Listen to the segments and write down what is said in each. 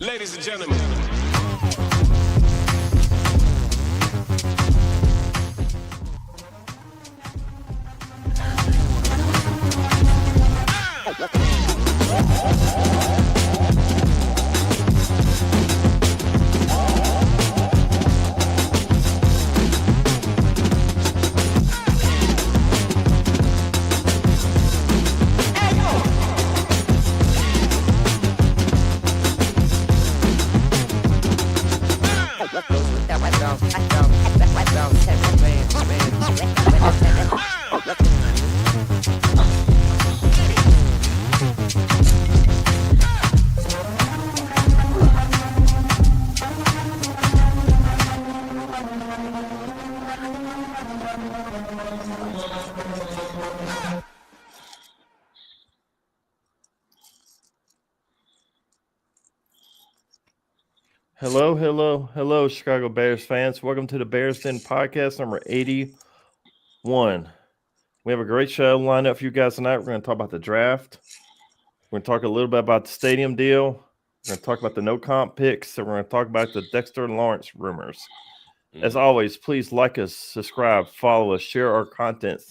Ladies and gentlemen. Hello, Chicago Bears fans. Welcome to the Bears Den podcast number 81. We have a great show lined up for you guys tonight. We're going to talk about the draft. We're going to talk a little bit about the stadium deal. We're going to talk about the no comp picks. And we're going to talk about the Dexter Lawrence rumors. As always, please like us, subscribe, follow us, share our content,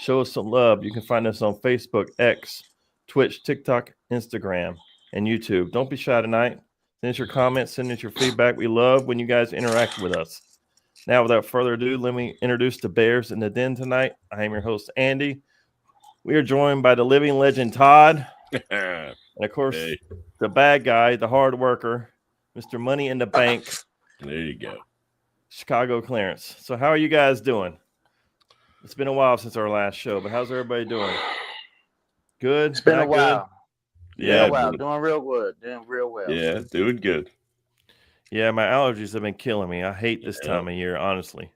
show us some love. You can find us on Facebook, X, Twitch, TikTok, Instagram, and YouTube. Don't be shy tonight. Send us your comments, send us your feedback. We love when you guys interact with us. Now, without further ado, let me introduce the Bears in the Den tonight. I am your host, Andy. We are joined by the living legend, Todd. And, of course, the bad guy, the hard worker, Mr. Money in the Bank. There you go. Chicago Clarence. So how are you guys doing? It's been a while since our last show, but how's everybody doing? Good? It's been a while. Yeah, doing real good. Doing real well. Yeah, doing good. Yeah, my allergies have been killing me. I hate this time of year, honestly.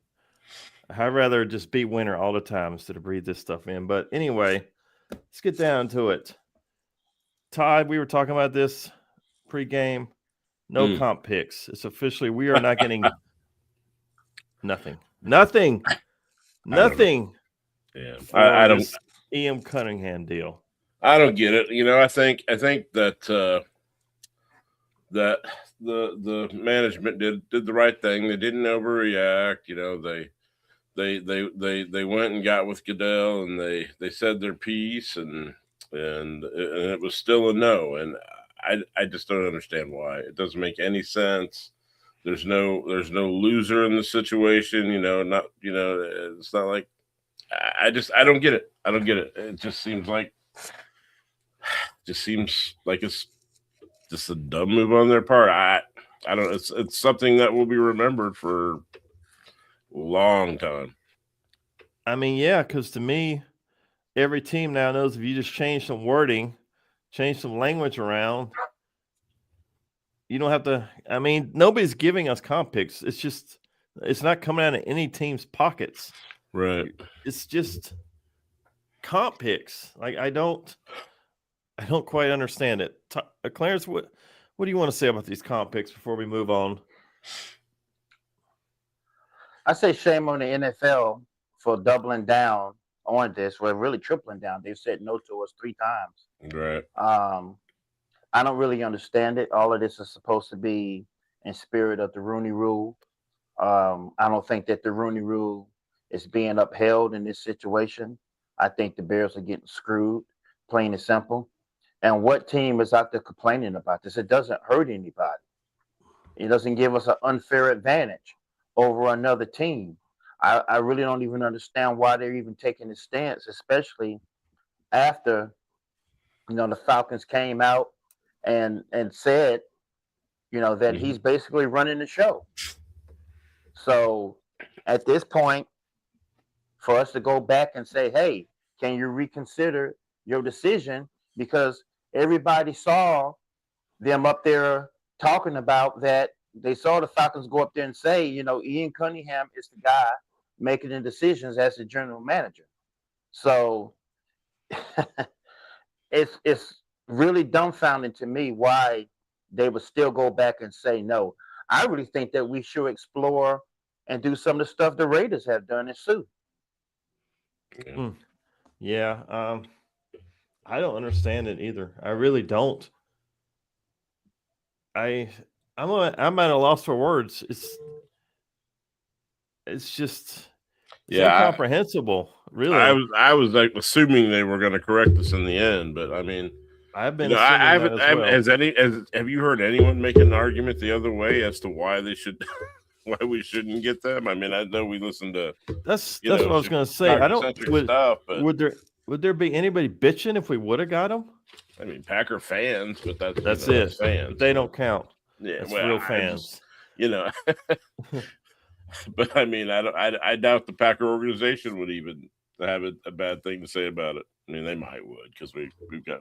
I'd rather just be winter all the time instead of breathe this stuff in. But anyway, let's get down to it. Todd, we were talking about this pregame. No comp picks. It's officially, we are not getting nothing. Yeah, I don't. E.M. Cunningham deal. I don't get it. You know, I think that that the management did the right thing. They didn't overreact. You know, they went and got with Goodell and they said their piece and it was still a no. And I just don't understand why. It doesn't make any sense. There's no loser in the situation. It's not like I don't get it. I don't get it. It just seems like it's just a dumb move on their part. I don't. It's something that will be remembered for a long time. I mean, yeah, because to me, every team now knows if you just change some wording, change some language around, you don't have to. I mean, nobody's giving us comp picks. It's not coming out of any team's pockets. Right. It's just comp picks. Like I don't quite understand it. Clarence, what do you want to say about these comp picks before we move on? I say shame on the NFL for doubling down on this. Well, really tripling down. They've said no to us 3 times. Right. I don't really understand it. All of this is supposed to be in spirit of the Rooney Rule. I don't think that the Rooney Rule is being upheld in this situation. I think the Bears are getting screwed, plain and simple. And what team is out there complaining about this? It doesn't hurt anybody. It doesn't give us an unfair advantage over another team. I really don't even understand why they're even taking this stance, especially after, the Falcons came out and said, that he's basically running the show. So at this point, for us to go back and say, hey, can you reconsider your decision? Because everybody saw them up there talking about that. They saw the Falcons go up there and say, Ian Cunningham is the guy making the decisions as the general manager. So it's really dumbfounding to me why they would still go back and say no. I really think that we should explore and do some of the stuff the Raiders have done and sue. Yeah. I don't understand it either. I really don't. I'm at a loss for words. It's just incomprehensible, really. I was like assuming they were going to correct us in the end, but I mean, I've been assuming that as well. Have you heard anyone make an argument the other way as to why they should, why we shouldn't get them? I mean, I know we listened to that's what I was going to say. I don't stuff, but would there be anybody bitching if we would have got them? I mean, Packer fans, but that's it. That's fans. But they don't count. Yeah, that's real fans. But I mean, I doubt the Packer organization would even have a bad thing to say about it. I mean, they might would because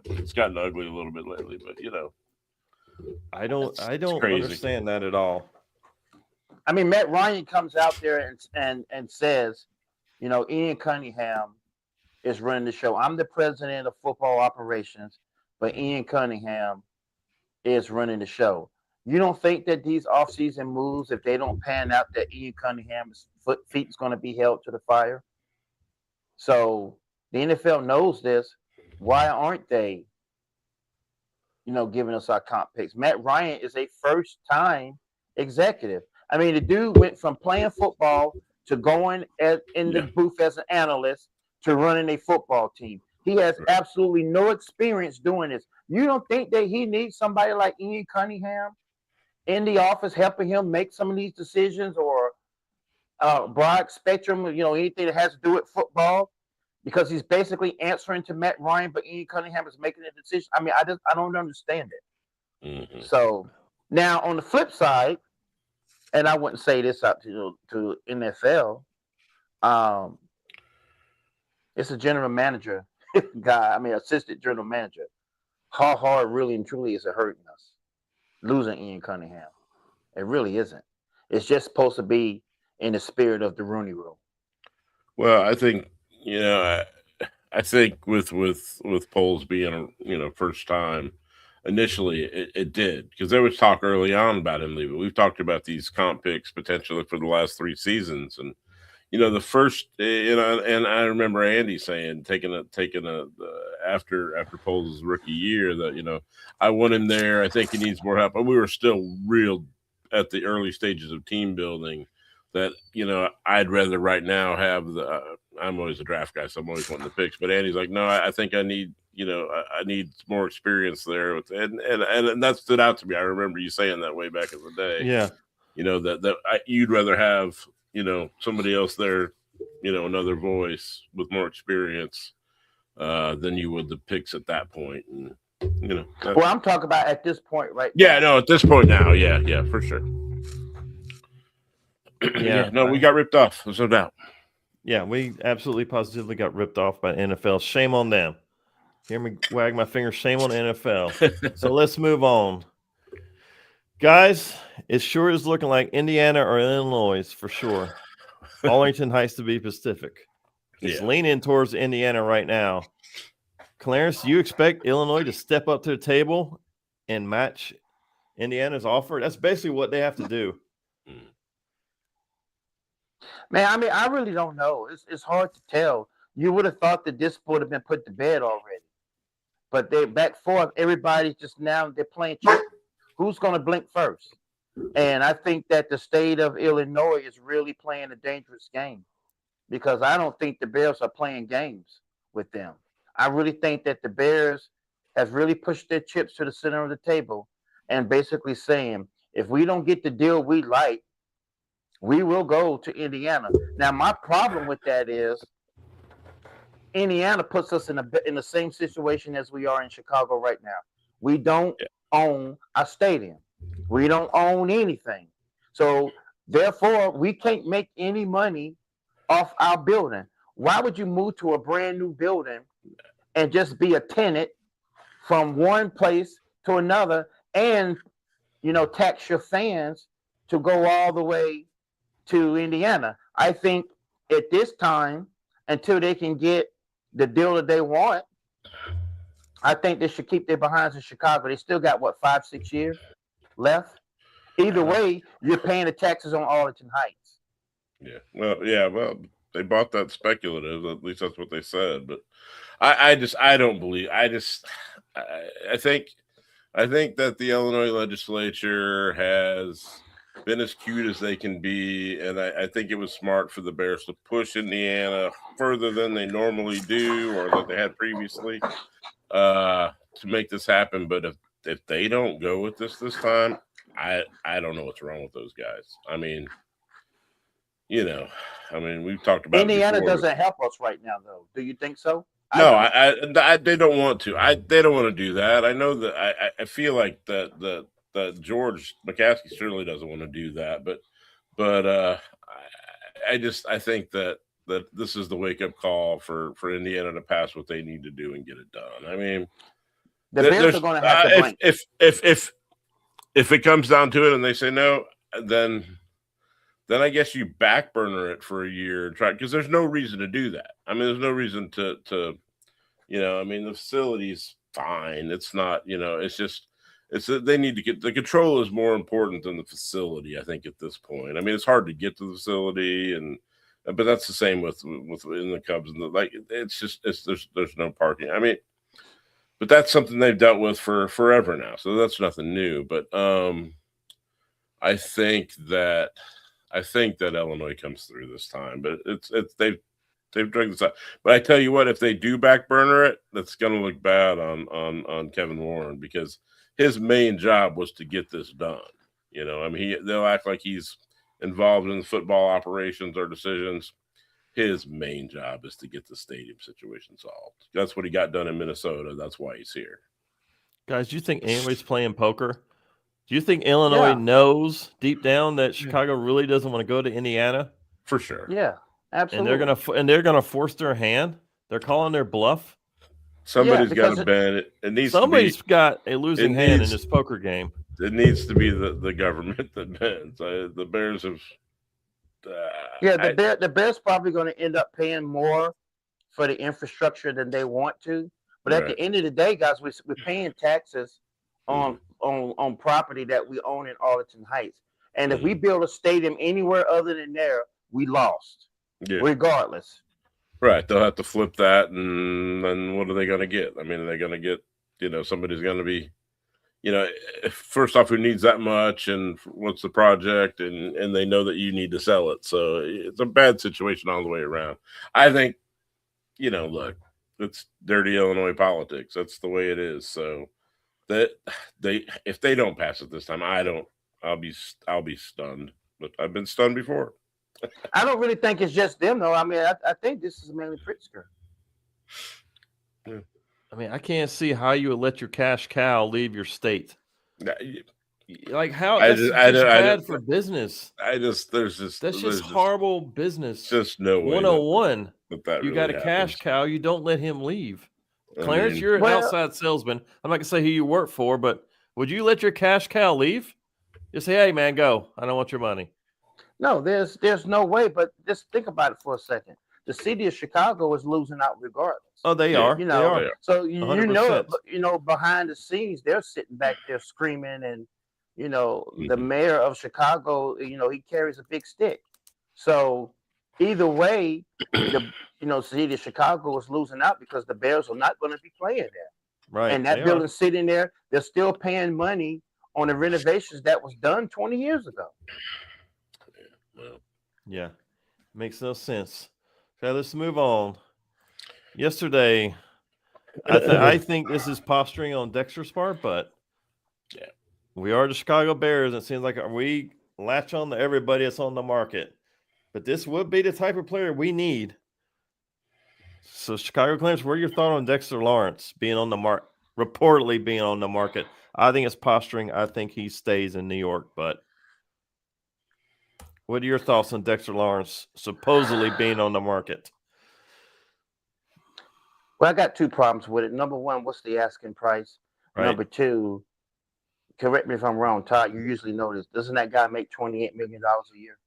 it's gotten ugly a little bit lately. But I don't understand that at all. I mean, Matt Ryan comes out there and says, Ian Cunningham is running the show. I'm the president of football operations, but Ian Cunningham is running the show. You don't think that these offseason moves, if they don't pan out, that Ian Cunningham's feet is going to be held to the fire? So the NFL knows this. Why aren't they, giving us our comp picks? Matt Ryan is a first-time executive. I mean, the dude went from playing football to going in the booth as an analyst to running a football team. He has absolutely no experience doing this. You don't think that he needs somebody like Ian Cunningham in the office helping him make some of these decisions, or broad spectrum, anything that has to do with football, because he's basically answering to Matt Ryan, but Ian Cunningham is making a decision? I mean, I don't understand it. Mm-hmm. So now on the flip side, and I wouldn't say this out to NFL, it's a general manager guy. I mean, assistant general manager. How hard really and truly is it hurting us losing Ian Cunningham? It really isn't. It's just supposed to be in the spirit of the Rooney Rule. Well, I think I think with Poles being first time, initially it did, because there was talk early on about him leaving. We've talked about these comp picks potentially for the last 3 seasons, and the first, and I remember Andy saying taking after Poles' rookie year that I want him there. I think he needs more help, but we were still real at the early stages of team building. That I'd rather right now have I'm always a draft guy, so I'm always wanting the picks. But Andy's like, no, I think I need I need more experience there, and that stood out to me. I remember you saying that way back in the day. Yeah, you'd rather have somebody else there, another voice with more experience than you would the picks at that point. And well, I'm talking about at this point, right? Yeah, no, at this point now, yeah, for sure. Yeah, no, we got ripped off. There's no doubt. Yeah, we absolutely positively got ripped off by NFL. Shame on them. Hear me wag my finger. Shame on NFL. So let's move on. Guys, it sure is looking like Indiana or Illinois for sure. Arlington Heights to be Pacific. It's leaning towards Indiana right now. Clarence, do you expect Illinois to step up to the table and match Indiana's offer? That's basically what they have to do. Man, I mean, I really don't know. It's hard to tell. You would have thought that this would have been put to bed already. But they're back forth. Everybody just now, they're playing chicken. Who's going to blink first? And I think that the state of Illinois is really playing a dangerous game, because I don't think the Bears are playing games with them. I really think that the Bears have really pushed their chips to the center of the table and basically saying, if we don't get the deal we like, we will go to Indiana. Now, my problem with that is Indiana puts us in the same situation as we are in Chicago right now. We don't own a stadium. We don't own anything. So, therefore, we can't make any money off our building. Why would you move to a brand new building and just be a tenant from one place to another and, tax your fans to go all the way to Indiana? I think at this time, until they can get the deal that they want, I think they should keep their behinds in Chicago. They still got 5-6 years left. Either way, you're paying the taxes on Arlington Heights. Well, they bought that speculative. At least that's what they said. But I don't believe. I think I think that the Illinois legislature has been as cute as they can be, and I think it was smart for the Bears to push Indiana further than they normally do or that they had previously to make this happen. But if they don't go with this time, I don't know what's wrong with those guys. I mean, we've talked about Indiana it before. doesn't help us right now, though. Do you think so? No, they don't want to. They don't want to do that. I know that. I feel like that George McCaskey certainly doesn't want to do that. But I think that this is the wake up call for Indiana to pass what they need to do and get it done. I mean, the Bears are going to have to blink. If it comes down to it and they say no, then I guess you back burner it for a year and try, because there's no reason to do that. I mean, there's no reason to I mean, the facility's fine. It's not, it's just, they need to get, the control is more important than the facility, I think, at this point. I mean, it's hard to get to the facility, but that's the same with in the Cubs and there's no parking. I mean, but that's something they've dealt with for forever now. So that's nothing new. But I think that Illinois comes through this time, but they've dragged this out. But I tell you what, if they do back burner it, that's going to look bad on Kevin Warren, because his main job was to get this done. I mean, they'll act like he's involved in the football operations or decisions. His main job is to get the stadium situation solved. That's what he got done in Minnesota. That's why he's here. Guys, do you think anybody's playing poker? Do you think Illinois knows deep down that Chicago really doesn't want to go to Indiana? For sure. Yeah, absolutely. And they're gonna force their hand. They're calling their bluff. Somebody's got to bend it. It needs somebody's got a losing hand in this poker game. It needs to be the government that bends. The Bears have. The Bears probably going to end up paying more for the infrastructure than they want to. But at the end of the day, guys, we're paying taxes on property that we own in Arlington Heights. And if we build a stadium anywhere other than there, we lost, regardless. Right. They'll have to flip that, and then what are they going to get? I mean, are they going to get, somebody's going to be, first off, who needs that much, and what's the project, and they know that you need to sell it. So it's a bad situation all the way around. I think, look, it's dirty Illinois politics. That's the way it is. So that if they don't pass it this time, I'll be stunned. But I've been stunned before. I don't really think it's just them, though. I mean, I think this is mainly Pritzker. Yeah. I mean, I can't see how you would let your cash cow leave your state. Like how? That's bad for business. That's just horrible business. Just no way. 101. You really got a cash cow. You don't let him leave. Clarence, you're an outside salesman. I'm not gonna say who you work for, but would you let your cash cow leave? Just say, hey man, go. I don't want your money. No, there's no way. But just think about it for a second. The city of Chicago is losing out regardless. Oh, they are. They are. So 100%. Behind the scenes, they're sitting back there screaming, and the mayor of Chicago, he carries a big stick. So either way, the city of Chicago is losing out because the Bears are not going to be playing there. Right. And that building's sitting there. They're still paying money on the renovations that was done 20 years ago. Yeah, makes no sense. Okay, let's move on. Yesterday, I think this is posturing on Dexter's part, but we are the Chicago Bears. It seems like we latch on to everybody that's on the market, but this would be the type of player we need. So, Chicago Clarence, what are your thoughts on Dexter Lawrence being on the market, reportedly being on the market? I think it's posturing. I think he stays in New York, but what are your thoughts on Dexter Lawrence supposedly being on the market? Well, I got two problems with it. Number one, what's the asking price? Right. Number two, correct me if I'm wrong, Todd, you usually know this. Doesn't that guy make $28 million a year?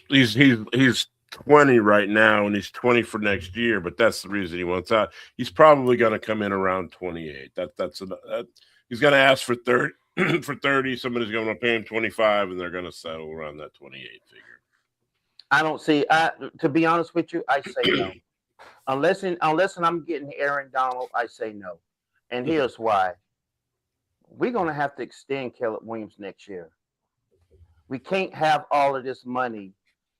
He's 20 right now, and he's 20 for next year, but that's the reason he wants out. He's probably going to come in around 28. He's going to ask for 30. For 30, somebody's going to pay him 25, and they're going to settle around that 28 figure. I don't see. To be honest with you, I say no. Unless I'm getting Aaron Donald, I say no. And here's why. we're going to have to extend Caleb Williams next year. We can't have all of this money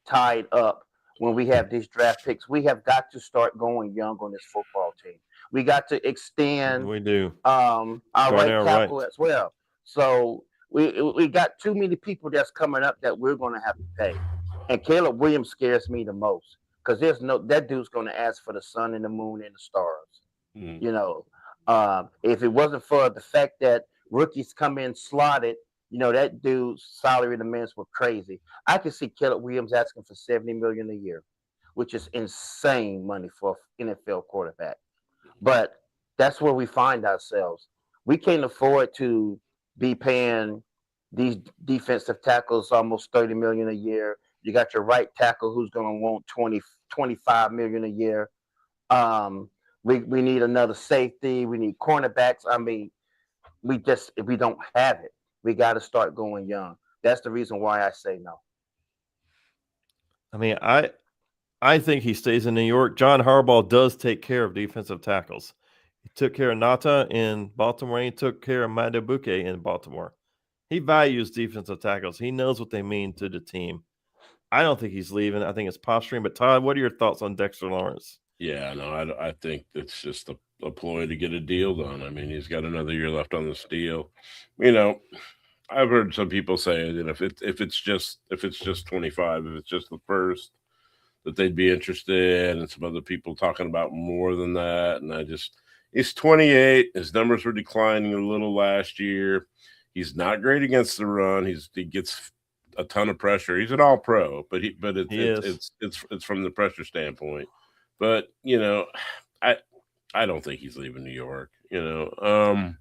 tied up when we have these draft picks. We have got to start going young on this football team. We got to extend We do. our right tackle as well. So we got too many people that's coming up that we're going to have to pay. And Caleb Williams scares me the most because that dude's going to ask for the sun and the moon and the stars. You know, if it wasn't for the fact that rookies come in slotted, that dude's salary demands were crazy. I could see Caleb Williams asking for $70 million a year, which is insane money for an NFL quarterback. But that's where we find ourselves. We can't afford to be paying these defensive tackles almost $30 million a year. You got your right tackle who's going to want $25 million a year. We need another safety. We need cornerbacks. I mean, we don't have it. We got to start going young. That's the reason why I say no. I mean, I think he stays in New York. John Harbaugh does take care of defensive tackles. He took care of Nata in Baltimore. He took care of Madubuike in Baltimore. He values defensive tackles. He knows what they mean to the team. I don't think he's leaving. I think it's posturing. But Todd, what are your thoughts on Dexter Lawrence? Yeah, no, I think it's just a ploy to get a deal done. I mean, he's got another year left on this deal. I've heard some people say that if it's just 25, if it's just the first, that they'd be interested, and some other people talking about more than that. And he's 28. His numbers were declining a little last year. He's not great against the run. He gets a ton of pressure. He's an all-pro, but it's from the pressure standpoint. But I don't think he's leaving New York. I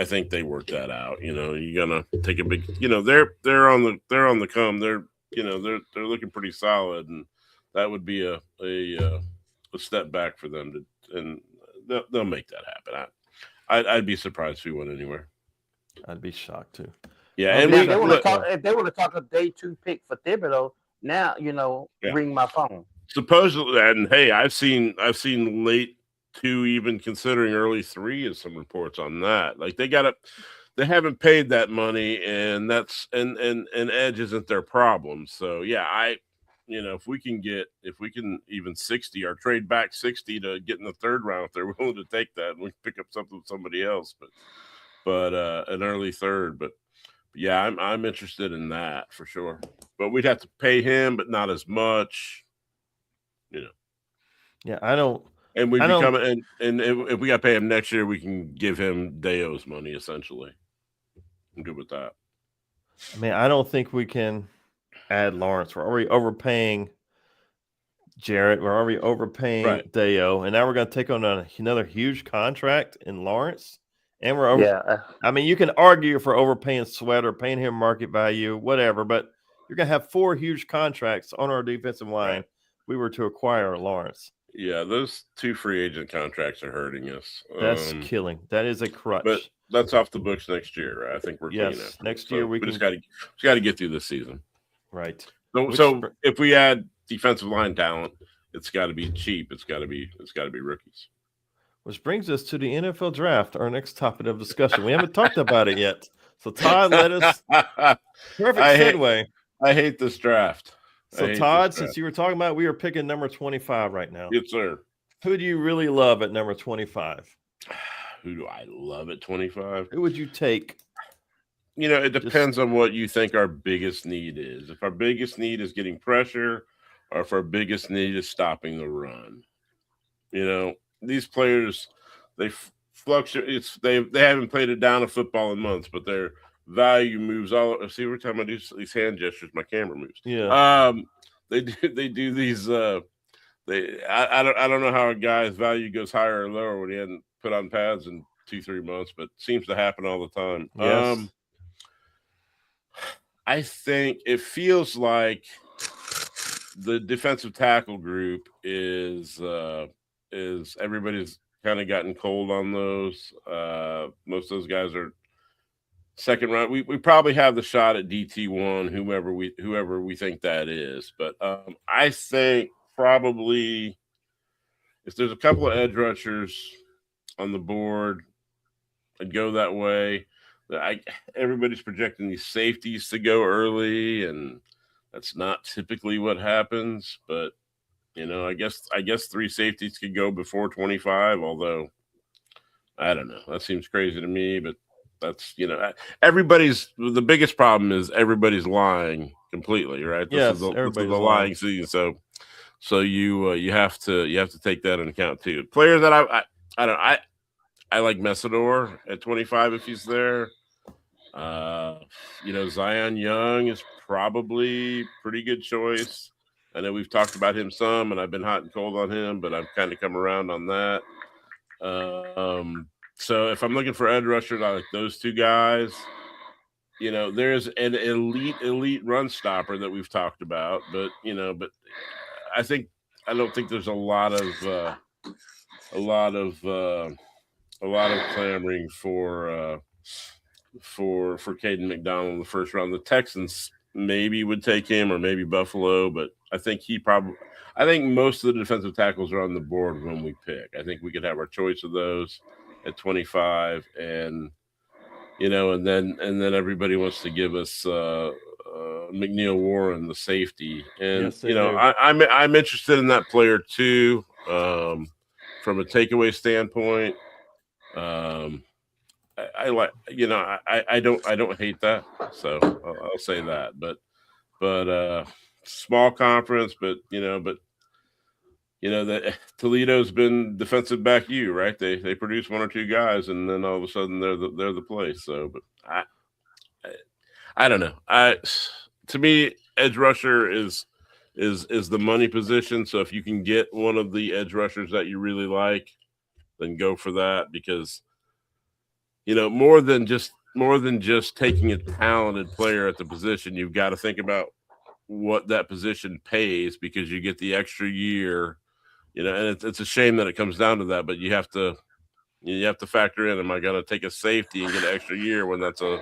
think they work that out. You're gonna take a big. They're on the come. They're looking pretty solid, and that would be a step back for them and they'll make that happen. I'd be surprised if we went anywhere. I'd be shocked too. Yeah, and if they want to talk a day 2 pick for Thibodeau, now ring my phone. Supposedly, and hey, I've seen late 2, even considering early 3 is some reports on that. Like they haven't paid that money, and that's and edge isn't their problem. So yeah, if we can even 60 or trade back 60 to get in the 3rd round, if they're willing to take that, and we can pick up something with somebody else, but an early 3rd. But yeah, I'm interested in that for sure. But we'd have to pay him, but not as much. Yeah, I don't. And if we got to pay him next year, we can give him Deo's money essentially. I'm good with that. I mean, I don't think we can add Lawrence. We're already overpaying Jarrett. We're already overpaying Deo, and now we're going to take on another huge contract in Lawrence. And we're over. Yeah. I mean, you can argue for overpaying Sweater, paying him market value, whatever, but you're going to have 4 huge contracts on our defensive line. Right. We were to acquire Lawrence. Yeah, those 2 free agent contracts are hurting us. That's killing. That is a crutch. But that's off the books next year, right? I think we're clean after. Next year we just got to get through this season. Right. So if we add defensive line talent, it's got to be cheap. It's got to be rookies. Which brings us to the NFL draft, our next topic of discussion. We haven't talked about it yet. So Todd, let us perfect segue. I hate this draft. So Todd, since you were talking about it, we are picking number 25 right now. Yes, sir. Who do you really love at number 25? Who do I love at 25? Who would you take? It depends on what you think our biggest need is. If our biggest need is getting pressure, or if our biggest need is stopping the run. These players, they fluctuate. They haven't played it down in football in months, but their value moves all. See, every time I do these hand gestures, my camera moves. Yeah. They do these. I don't know how a guy's value goes higher or lower when he hadn't put on pads in 2-3 months, but it seems to happen all the time. Yes. I think it feels like the defensive tackle group is everybody's kind of gotten cold on those. Most of those guys are second round. We probably have the shot at DT1, whoever we think that is. But I think probably if there's a couple of edge rushers on the board, I'd go that way. Everybody's projecting these safeties to go early, and that's not typically what happens. But I guess 3 safeties could go before 25. Although I don't know, that seems crazy to me. But that's the biggest problem is everybody's lying completely, right? This is everybody's the lying season. So you have to take that into account too. Players that I like Messidor at 25 if he's there. Zion Young is probably pretty good choice. I know we've talked about him some, and I've been hot and cold on him, but I've kind of come around on that. So if I'm looking for edge rusher, I like those 2 guys. There's an elite run stopper that we've talked about, but I don't think there's a lot of clamoring for Caden McDonald in the first round. The Texans maybe would take him, or maybe Buffalo, but I think most of the defensive tackles are on the board when we pick. I think we could have our choice of those at 25, and and then everybody wants to give us McNeil Warren, the safety, and Yes, I'm interested in that player too, from a takeaway standpoint. I like, I don't hate that, so I'll say that. But small conference, but that Toledo's been defensive back U, right? They produce 1 or 2 guys, and then all of a sudden they're the place. So, but I don't know. To me, edge rusher is the money position. So if you can get one of the edge rushers that you really like, then go for that, because more than just taking a talented player at the position, you've got to think about what that position pays, because you get the extra year, and it's a shame that it comes down to that, but you have to factor in, am I going to take a safety and get an extra year when that's a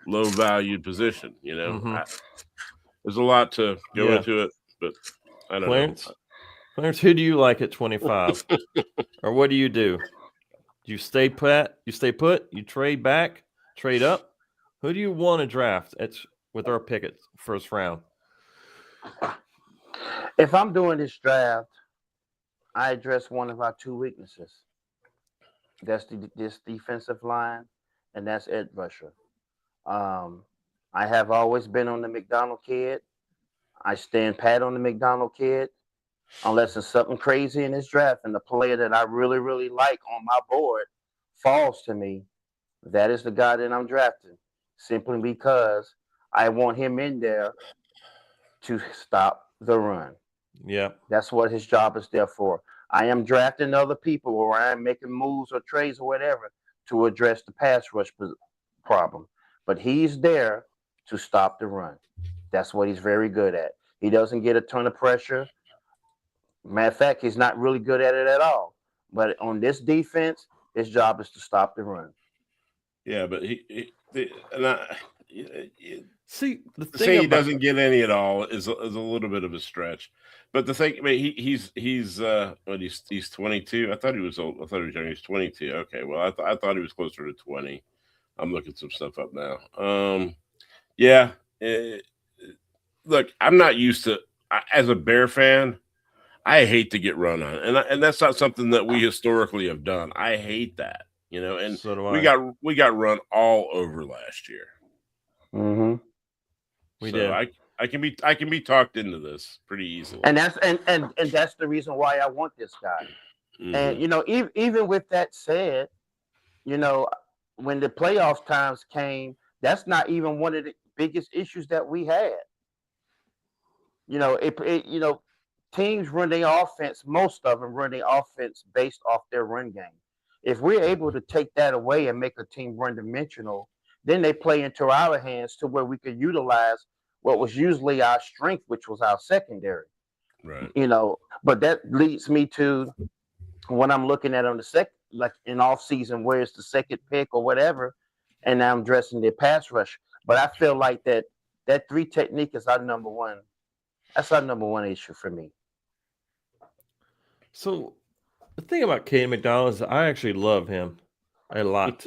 low valued position? There's a lot to go into it, but I don't know. Clarence, who do you like at 25? Or what do you do? You stay put? You trade back? Trade up? Who do you want to draft with our pick at first round? If I'm doing this draft, I address one of our 2 weaknesses. That's this defensive line, and that's edge rusher. I have always been on the McDonald kid. I stand pat on the McDonald kid, unless it's something crazy in this draft and the player that I really, really like on my board falls to me. That is the guy that I'm drafting, simply because I want him in there to stop the run. Yeah. That's what his job is there for. I am drafting other people, or I am making moves or trades or whatever to address the pass rush problem. But he's there to stop the run. That's what he's very good at. He doesn't get a ton of pressure. Matter of fact, he's not really good at it at all. But on this defense, his job is to stop the run. Yeah, but see, the thing say he doesn't get any at all is a little bit of a stretch. But the thing, I mean, he's 22. I thought he was old. I thought he was young. He's 22. Okay, well, I thought he was closer to 20. I'm looking some stuff up now. Yeah. Look, I'm not used to, as a Bear fan, I hate to get run on, and that's not something that we historically have done. I hate that, and so do I. we got run all over last year. Mm-hmm. We did. I can be talked into this pretty easily, and that's the reason why I want this guy. Mm-hmm. And even with that said, when the playoff times came, that's not even one of the biggest issues that we had. Teams run their offense. Most of them run their offense based off their run game. If we're able to take that away and make a team one-dimensional, then they play into our hands to where we could utilize what was usually our strength, which was our secondary. Right. But that leads me to when I'm looking at on the like in off season, where it's the second pick or whatever, and I'm dressing their pass rush. But I feel like that 3 technique is our number one. That's our number one issue for me. So the thing about Caden McDonald is I actually love him. a lot.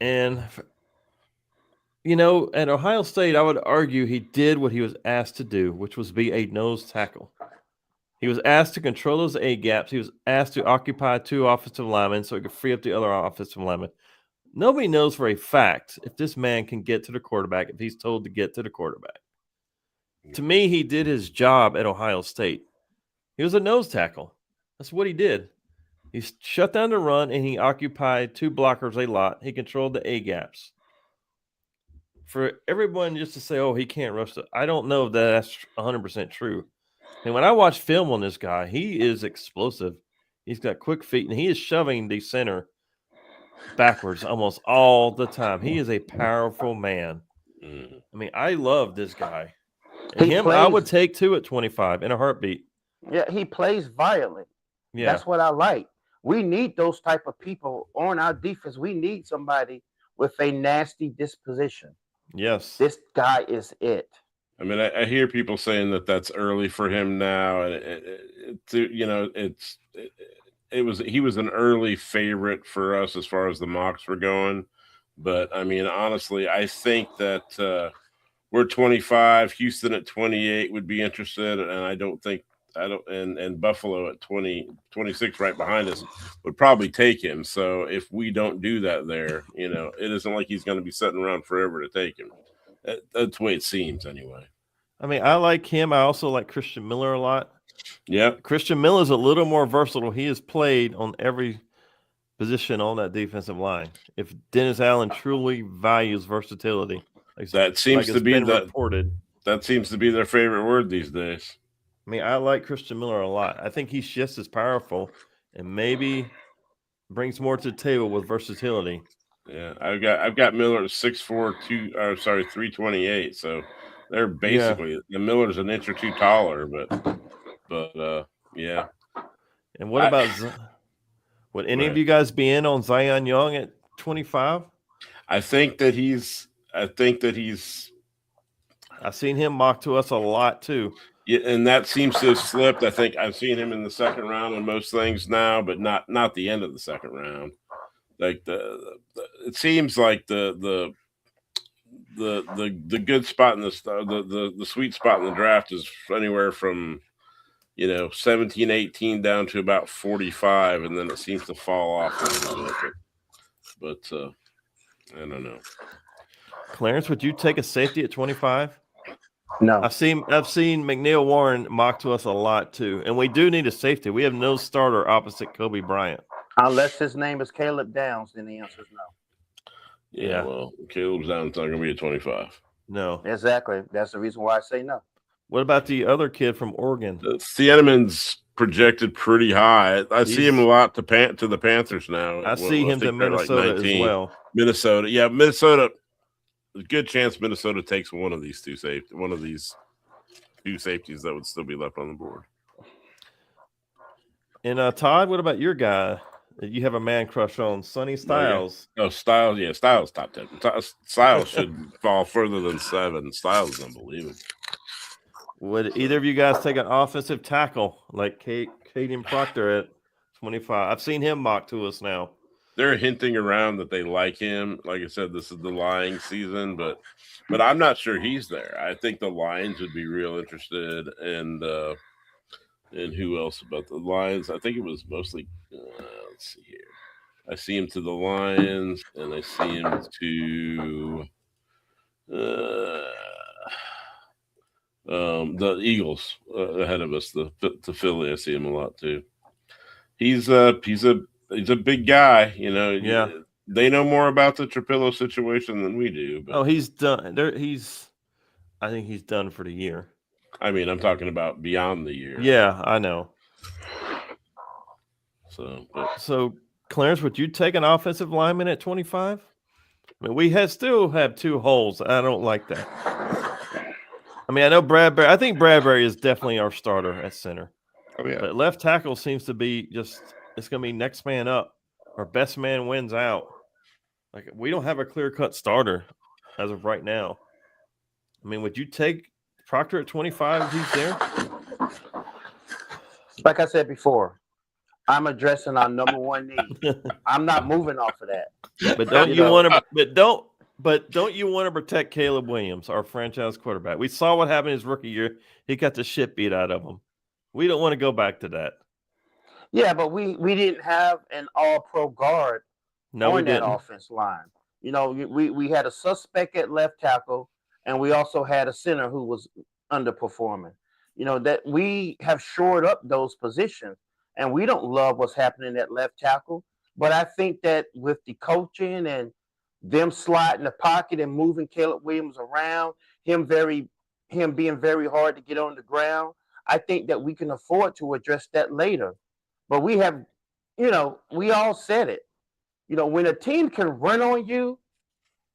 And, at Ohio State, I would argue he did what he was asked to do, which was be a nose tackle. He was asked to control those A gaps. He was asked to occupy 2 offensive linemen so he could free up the other offensive linemen. Nobody knows for a fact if this man can get to the quarterback, if he's told to get to the quarterback. To me, he did his job at Ohio State. He was a nose tackle. That's what he did. He shut down the run, and he occupied 2 blockers a lot. He controlled the A gaps. For everyone just to say, oh, he can't rush I don't know if that's 100% true. And when I watch film on this guy, he is explosive. He's got quick feet, and he is shoving the center backwards almost all the time. He is a powerful man. I mean, I love this guy. And I would take 2 at 25 in a heartbeat. Yeah, he plays violent. Yeah. That's what I like. We need those type of people on our defense. We need somebody with a nasty disposition. Yes. This guy is it. I mean, I hear people saying that that's early for him now, and he was an early favorite for us as far as the mocks were going. But I mean, honestly, I think that we're 25, Houston at 28 would be interested, and and Buffalo at 26 right behind us would probably take him. So if we don't do that there, it isn't like he's going to be sitting around forever to take him. That's the way it seems anyway. I mean, I like him. I also like Christian Miller a lot. Yeah. Christian Miller is a little more versatile. He has played on every position on that defensive line. If Dennis Allen truly values versatility, that seems to be reported. That seems to be their favorite word these days. I mean, I like Christian Miller a lot. I think he's just as powerful and maybe brings more to the table with versatility. Yeah, I've got Miller at 6'4", 328. So they're basically the Miller's an inch or 2 taller, but yeah. And what about would any of you guys be in on Zion Young at 25? I think that he's. I've seen him mocked to us a lot too. Yeah, and that seems to have slipped. I think I've seen him in the second round on most things now, but not the end of the second round. Like it seems like the good spot in the sweet spot in the draft is anywhere from 17, 18 down to about 45, and then it seems to fall off a little bit. But I don't know. Clarence, would you take a safety at 25? No. I've seen McNeil Warren mocked to us a lot too, and we do need a safety. We have no starter opposite Kobe Bryant. Unless his name is Caleb Downs, then the answer is no. Yeah, well, Caleb Downs not going to be at 25. No. Exactly. That's the reason why I say no. What about the other kid from Oregon? Thieneman's projected pretty high. I see him a lot to the Panthers now. I see him to Minnesota as well. Minnesota. Yeah, Minnesota. There's a good chance Minnesota takes one of these two safeties that would still be left on the board. And Todd, what about your guy that you have a man crush on, Sonny Styles? Oh, Styles. Yeah, Styles top 10. Styles should fall further than 7. Styles is unbelievable. Would either of you guys take an offensive tackle like Caden Proctor at 25? I've seen him mocked to us now. They're hinting around that they like him. Like I said, this is the lying season, but I'm not sure he's there. I think the Lions would be real interested, and who else about the Lions? I think it was mostly. Let's see here. I see him to the Lions, and I see him to the Eagles ahead of us. To Philly, I see him a lot too. He's a big guy, Yeah, they know more about the Trapillo situation than we do. But, he's done. I think he's done for the year. I mean, I'm talking about beyond the year. Yeah, I know. So Clarence, would you take an offensive lineman at 25? I mean, we still have 2 holes. I don't like that. I mean, I know Bradbury. I think Bradbury is definitely our starter at center. Oh yeah. But left tackle seems to be it's going to be next man up or best man wins out. Like, we don't have a clear-cut starter as of right now. I mean, would you take Proctor at 25 if he's there? Like I said before, I'm addressing our number one need. I'm not moving off of that. But don't You you know, want to? But don't you want to protect Caleb Williams, our franchise quarterback? We saw what happened his rookie year. He got the shit beat out of him. We don't want to go back to that. Yeah, but we didn't have an all-pro guard No, we on that didn't. offense line. You know, we had a suspect at left tackle, and we also had a center who was underperforming. You know, that we have shored up those positions, and we don't love what's happening at left tackle. But I think that with the coaching and them sliding the pocket and moving Caleb Williams around, him very him being very hard to get on the ground, I think that we can afford to address that later. But we have, we all said it. You know, when a team can run on you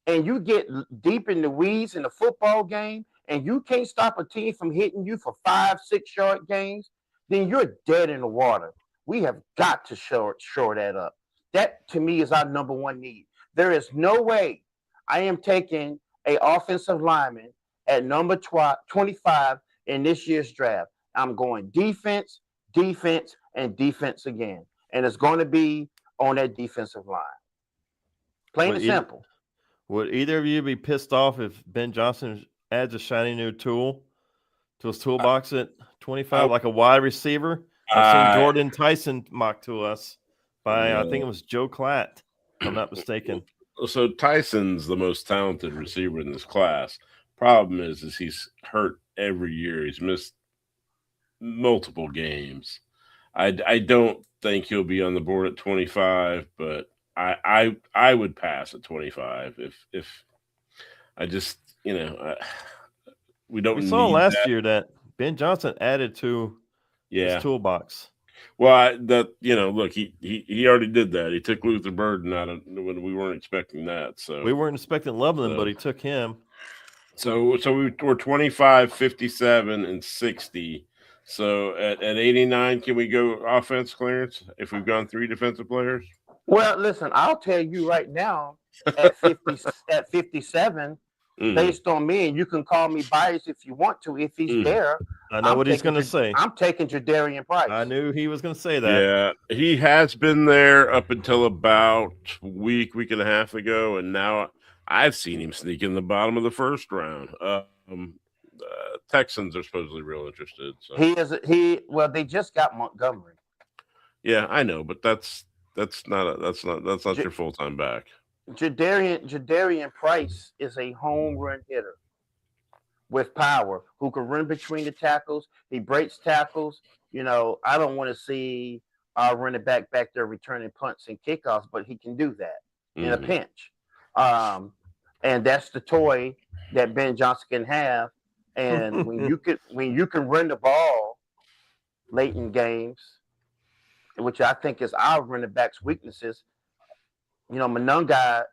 and you get deep in the weeds in the football game and you can't stop a team from hitting you for 5, 6 yard gains, then you're dead in the water. We have got to shore that up. That to me is our number one need. There is no way I am taking a offensive lineman at number 25 in this year's draft. I'm going defense, defense, and defense again. And it's going to be on that defensive line. Plain and simple. Would either of you be pissed off if Ben Johnson adds a shiny new tool to his toolbox at 25, like a wide receiver? I've seen Jordan Tyson mocked to us by, I think it was Joe Klatt, if I'm not mistaken. So Tyson's the most talented receiver in this class. Problem is he's hurt every year. He's missed multiple games. I don't think he'll be on the board at 25, but I would pass at 25 if I just we don't. We saw last year that Ben Johnson added to his toolbox. Well, look, he already did that. He took Luther Burden out of when we weren't expecting that. So we weren't expecting Loveland, but he took him. So we're 25, 57, and 60. So at 89, can we go offense clearance if we've gone 3 defensive players? Well, listen, I'll tell you right now, at 57, based on me, and you can call me biased if you want to, if he's there. I know what he's going to say. I'm taking Jadarian Price. I knew he was going to say that. Yeah, he has been there up until about week and a half ago, and now I've seen him sneak in the bottom of the first round. Texans are supposedly real interested. So. They just got Montgomery. Yeah, I know, but that's not your full-time back. Jadarian Price is a home run hitter with power who can run between the tackles. He breaks tackles. You know, I don't want to see our running back there returning punts and kickoffs, but he can do that in a pinch. And that's the toy that Ben Johnson can have. And when you can run the ball late in games, which I think is our running back's weaknesses, Monungai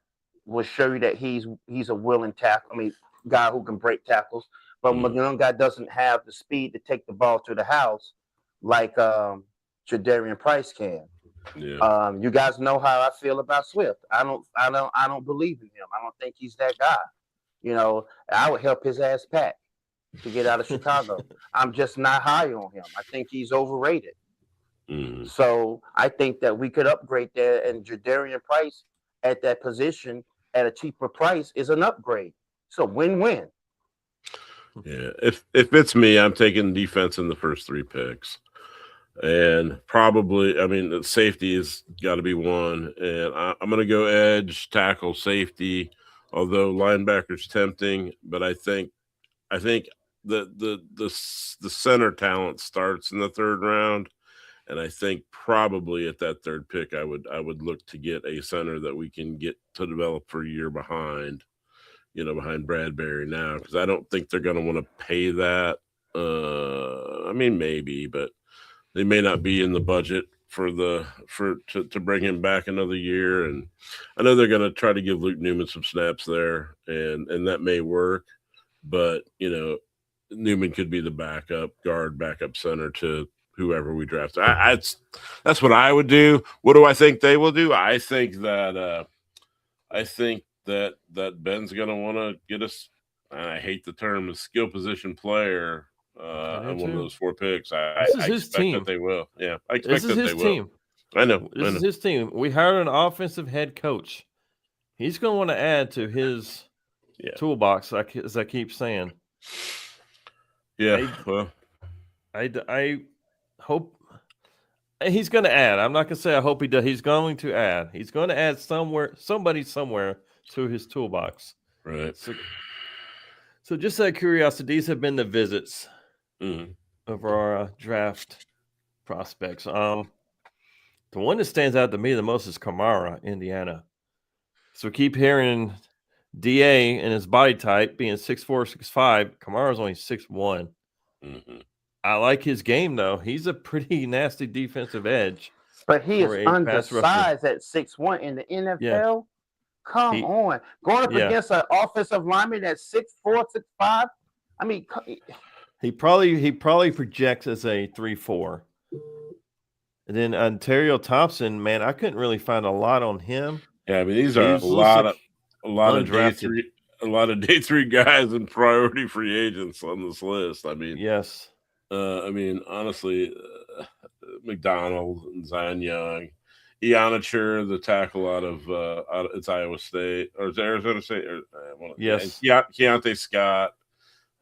will show you that he's a willing tackle. I mean, guy who can break tackles, but Monungai doesn't have the speed to take the ball to the house like Jadarian Price can. Yeah. You guys know how I feel about Swift. I don't believe in him. I don't think he's that guy. I would help his ass pack to get out of Chicago. I'm just not high on him. I think he's overrated. So I think that we could upgrade that, and Jadarian Price at that position at a cheaper price is an upgrade. So win-win. Yeah, if it's me, I'm taking defense in the first 3 picks. And probably, the safety has got to be one. And I'm going to go edge, tackle, safety, although linebacker's tempting. But I think the center talent starts in the 3rd round. And I think probably at that 3rd pick, I would look to get a center that we can get to develop for a year behind Bradbury now, because I don't think they're going to want to pay that. Maybe, but they may not be in the budget to bring him back another year. And I know they're going to try to give Luke Newman some snaps there, and that may work. But Newman could be the backup center to whoever we draft. That's what I would do. What do I think they will do? I think that Ben's going to want to get us, and I hate the term, a skill position player on one of those 4 picks. I expect that they will. Yeah, I expect that they will. Team. I know. This is his team. We hired an offensive head coach. He's going to want to add to his toolbox, as I keep saying. Yeah. I hope he's going to add. I'm not going to say I hope he does. He's going to add. He's going to add somebody somewhere to his toolbox. Right. So just out of curiosity, these have been the visits of our draft prospects. The one that stands out to me the most is Kamara, Indiana. So we keep hearing DA and his body type being 6'4", 6'5". Kamara's only 6'1". I like his game, though. He's a pretty nasty defensive edge. But he is undersized at 6'1" in the NFL. Yeah. Come on. Going up against an offensive lineman at 6'4", 6'5". I mean, he probably projects as a 3-4. And then Ontario Thompson, man, I couldn't really find a lot on him. Yeah, I mean, these are a lot of day three guys and priority free agents on this list. I mean, yes. Honestly, McDonald and Zion Young, Ionicher, the tackle out of it's Iowa State or it's Arizona State. Yes. Keontae Scott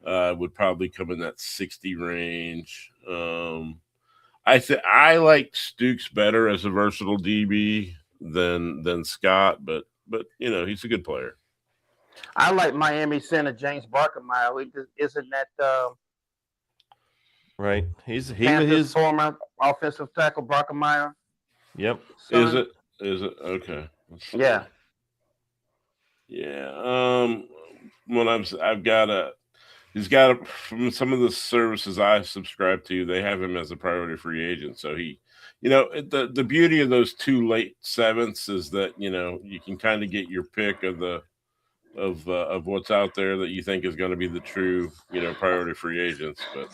would probably come in that 60 range. I like Stukes better as a versatile DB than Scott, but he's a good player. I like Miami center James Barkermeyer. Isn't that right? He's former offensive tackle Barkermeyer. Yep. Son. Is it okay? Yeah. Yeah. He's got from some of the services I subscribe to, they have him as a priority free agent. So the beauty of those 2 late sevenths is that you can kind of get your pick of what's out there that you think is going to be the true priority free agents. But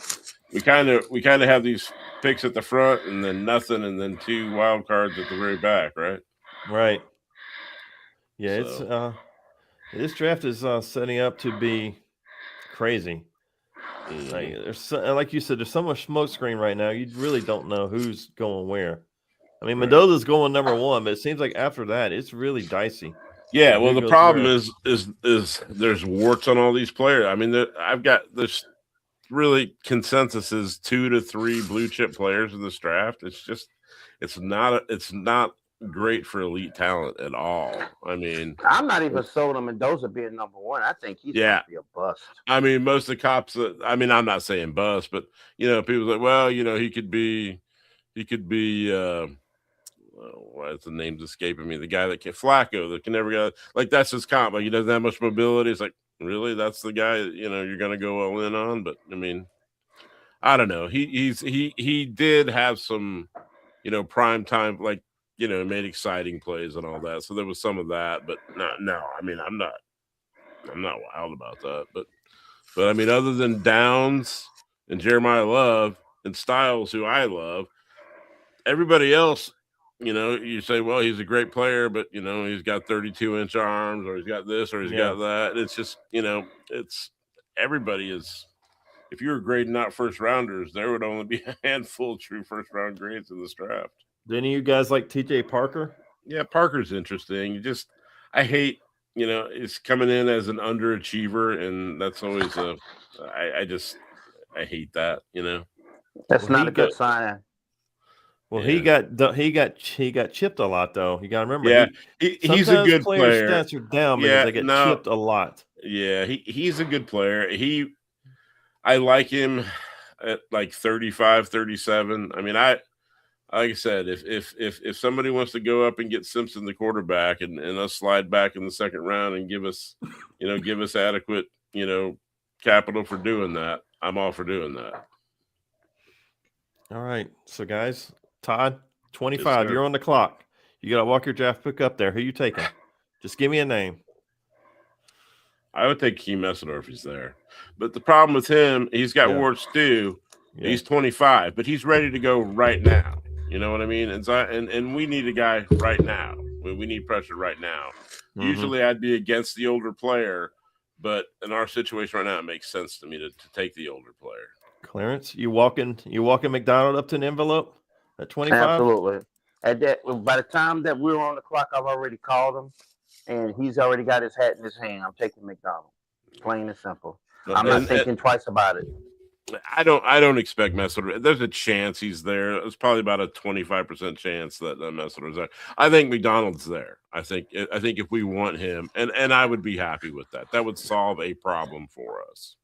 we kind of have these picks at the front and then nothing, and then 2 wild cards at the very back, right? Right. Yeah, so. This draft is setting up to be crazy. Like you said, there's so much smoke screen right now. You really don't know who's going where. I mean, Mendoza's going number 1, but it seems like after that, it's really dicey. Yeah, well, the problem is there's warts on all these players. I mean, there's really consensus is 2 to 3 blue chip players in this draft. It's not great for elite talent at all. I mean, I'm not even sold on Mendoza being number 1. I think he's going to be a bust. I mean, most of the cops. I'm not saying bust, but people like, well, he could be. Why is the name's escaping me? The guy that can Flacco that can never go like that's his comp. Like he doesn't have much mobility. It's like really that's the guy you're going to go all in on. But I mean, I don't know. He did have some prime time like. Made exciting plays and all that. So there was some of that, but no. I mean, I'm not wild about that. But I mean, other than Downs and Jeremiah Love and Styles, who I love, everybody else, you say, well, he's a great player, but he's got 32-inch arms, or he's got this, or he's got that. It's just, it's everybody is. If you were grading out first rounders, there would only be a handful of true first round grades in this draft. Do any of you guys like TJ Parker? Yeah, Parker's interesting. I hate, it's coming in as an underachiever, and that's always I hate that, That's not a good sign. Well, he got chipped a lot though. You got to remember. Yeah, he's a good player. Stats are down because they get chipped a lot. Yeah, he's a good player. I like him at like 35, 37. I mean, like I said, if somebody wants to go up and get Simpson the quarterback and us slide back in the second round and give us adequate, capital for doing that, I'm all for doing that. All right. So guys, Todd, 25, you're on the clock. You got to walk your draft pick up there. Who you taking? Just give me a name. I would take Keem Messidor if he's there. But the problem with him, he's got warts too. Yeah. He's 25, but he's ready to go right now. You know what I mean? And we need a guy right now. We need pressure right now. Mm-hmm. Usually I'd be against the older player, but in our situation right now, it makes sense to me to take the older player. Clarence, you walking McDonald up to an envelope at 25? At that, by the time that we were on the clock, I've already called him, and he's already got his hat in his hand. I'm taking McDonald, plain and simple. I'm not thinking twice about it. I don't expect Mesler. There's a chance he's there. It's probably about a 25% chance that Mesler's there. I think McDonald's there. I think if we want him, and I would be happy with that. That would solve a problem for us.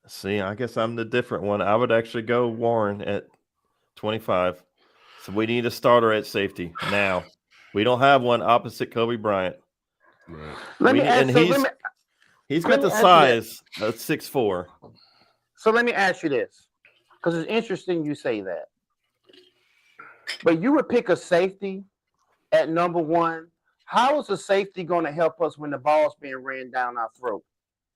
See, I guess I'm the different one. I would actually go Warren at 25. So we need a starter at safety now. We don't have one opposite Kobe Bryant. Right. He's got the size of 6'4". So let me ask you this, because it's interesting you say that. But you would pick a safety at number one. How is a safety going to help us when the ball's being ran down our throat?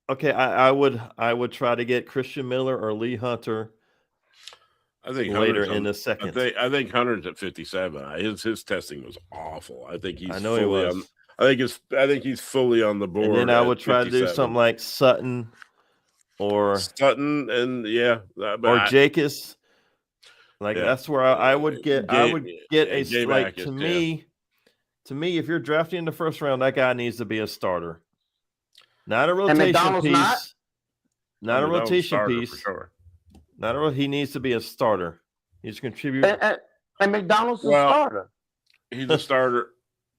Okay, I would try to get Christian Miller or Lee Hunter. I think later in the second. I think Hunter's at 57. His testing was awful. I think he's he was. I think he's fully on the board. And then I would try to do something like Sutton or and or Jacobs. That's where I would get. I would get a like to me. To me, if you're drafting in the first round, that guy needs to be a starter, not a rotation piece. Not a rotation piece. For sure. He needs to be a starter. He's contributing. And McDonald's is a starter. He's a starter.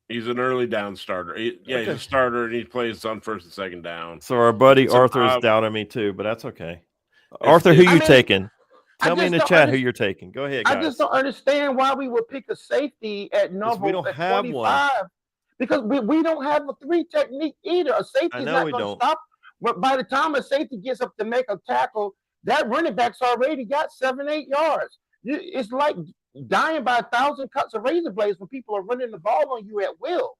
He's an early down starter. He's a starter, and he plays on first and second down. So our buddy Arthur is doubting me too, but that's okay. Arthur, who you taking? Tell me in the chat who you're taking. Go ahead, guys. I just don't understand why we would pick a safety at number we don't have 25. One. Because we don't have a three technique either. A safety is not going to stop. But by the time a safety gets up to make a tackle, that running back's already got 7-8 yards. It's like dying by 1,000 cuts of razor blades when people are running the ball on you at will.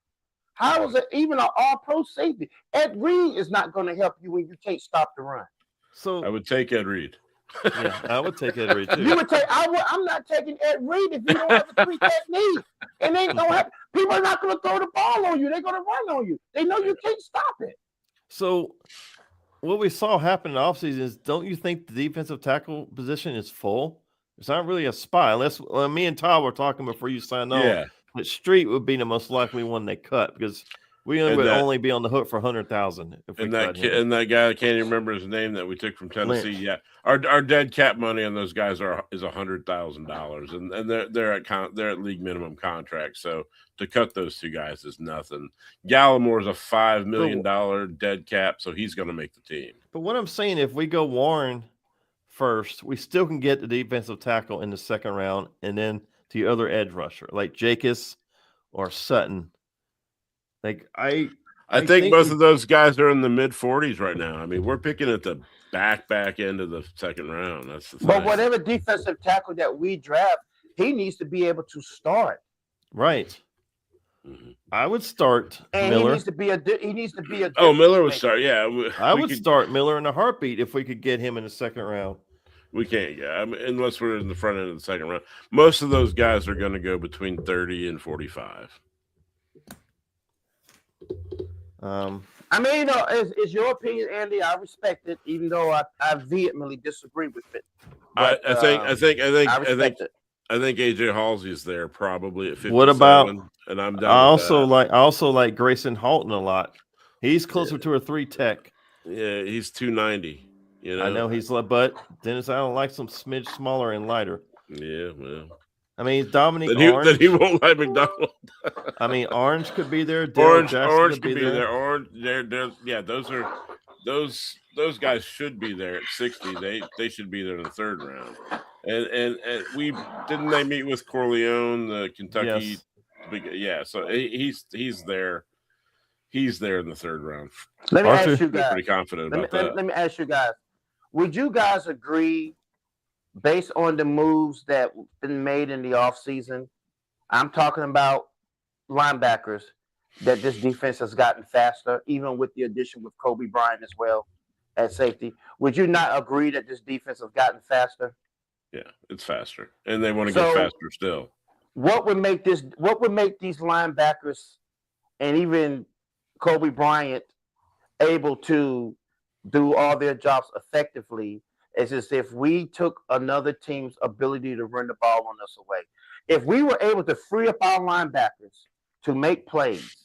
How is it even an all-pro safety? Ed Reed is not going to help you when you can't stop the run. So I would take Ed Reed. Yeah, I would take Ed Reed too. You would take. I'm not taking Ed Reed if you don't have a three technique. And they don't have. People are not going to throw the ball on you. They're going to run on you. They know you can't stop it. So, what we saw happen in the offseason is, don't you think the defensive tackle position is full? It's not really a spot. Unless me and Todd were talking before you signed on. Yeah. But Street would be the most likely one they cut because we would only be on the hook for $100,000. And that guy, I can't even remember his name that we took from Tennessee. Lynch. Yeah, our dead cap money on those guys is $100,000, and they're at league minimum contract. So to cut those two guys is nothing. Gallimore's a $5 million dead cap, so he's going to make the team. But what I'm saying, if we go Warren first, we still can get the defensive tackle in the second round, and then the other edge rusher like Jacobs or Sutton. Like I think both of those guys are in the mid-40s right now. I mean, we're picking at the back end of the second round. That's the thing. But whatever defensive tackle that we draft, he needs to be able to start. Right. Mm-hmm. I would start Miller. He needs to be a. Oh, Miller would start. Yeah, I would start Miller in a heartbeat if we could get him in the second round. We can't, unless we're in the front end of the second round. Most of those guys are going to go between 30 and 45. It's your opinion, Andy. I respect it, even though I vehemently disagree with it. But, I think AJ Halsey's there probably at 57. What about? And I'm down. I also like Grayson Halton a lot. He's closer to a 3 tech. Yeah, he's 290. You know, I know but Dennis, I don't like some smidge smaller and lighter. Yeah, well. I mean, Dominic Orange. That he won't like McDonald. I mean, Orange could be there. Orange could be there. Orange, those guys should be there at 60. They should be there in the third round. And we didn't they meet with Corleone, the Kentucky? Yes. So he's there. He's there in the third round. Let me ask you guys. Pretty confident about that. Let me ask you guys. Would you guys agree, based on the moves that been made in the offseason, I'm talking about linebackers, that this defense has gotten faster, even with the addition with Kobe Bryant as well at safety? Would you not agree that this defense has gotten faster? Yeah, it's faster, and they want to get faster still. What would make these linebackers and even Kobe Bryant able to do all their jobs effectively is as if we took another team's ability to run the ball on us away. If we were able to free up our linebackers to make plays,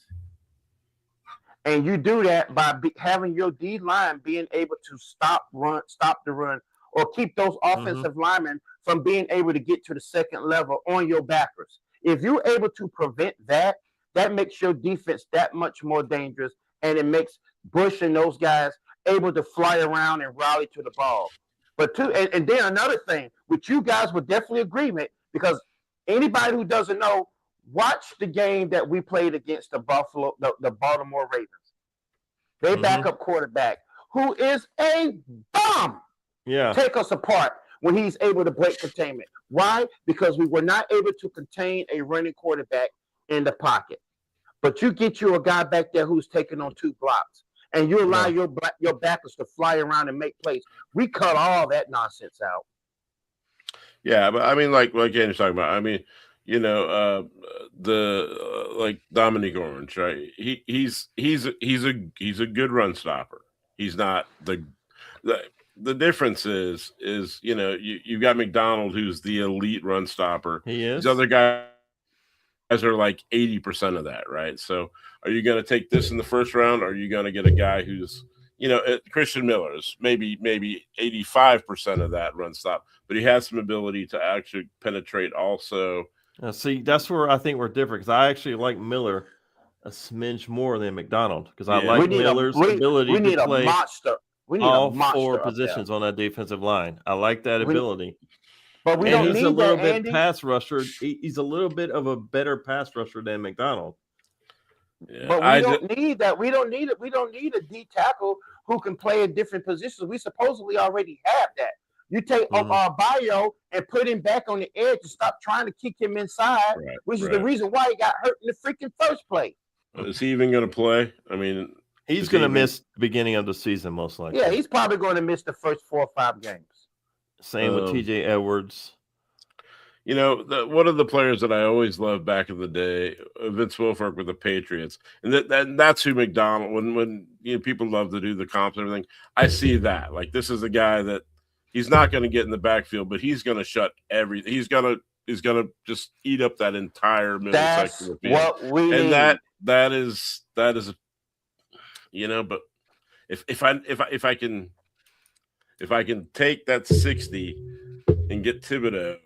and you do that by having your D line being able to stop the run, or keep those offensive linemen from being able to get to the second level on your backers. If you're able to prevent that, that makes your defense that much more dangerous, and it makes Bush and those guys able to fly around and rally to the ball. But and then another thing, which you guys would definitely agree with, because anybody who doesn't know, watch the game that we played against the Baltimore Ravens. They backup quarterback, who is a bomb, take us apart when he's able to break containment. Why? Because we were not able to contain a running quarterback in the pocket. But you get you a guy back there who's taking on 2 blocks, and you allow your backers to fly around and make plays. We cut all that nonsense out. Yeah, but I mean, like Andy's talking about, I mean, you know, like Dominique Orange, right? He's a good run stopper. He's not the difference is you know, you've got McDonald, who's the elite run stopper. He is. These other guys are like 80% of that, right? So are you going to take this in the first round, or are you going to get a guy who's, you know, Christian Miller's maybe 85% of that run stop, but he has some ability to actually penetrate also. See, that's where I think we're different, because I actually like Miller a smidge more than McDonald, because I like Miller's ability to play all 4 positions on that defensive line. I like that ability. But we don't need a little that, bit Andy. pass rusher. He's a little bit of a better pass rusher than McDonald. Yeah, but we don't need that. We don't need it. We don't need a D tackle who can play in different positions. We supposedly already have that. You take Bio and put him back on the edge to stop trying to kick him inside, which is the reason why he got hurt in the freaking first place. Is he even going to play? I mean, he's going to miss the beginning of the season, most likely. Yeah, he's probably going to miss the first 4 or 5 games. Same with TJ Edwards. You know, one of the players that I always loved back in the day, Vince Wilfork with the Patriots, and that's who McDonald. When you know, people love to do the comps and everything, I see that. Like, this is a guy that he's not going to get in the backfield, but he's going to shut everything. He's going to just eat up that entire middle section of the field. What we and need. that is you know. But if I can take that 60 and get Thibodeau,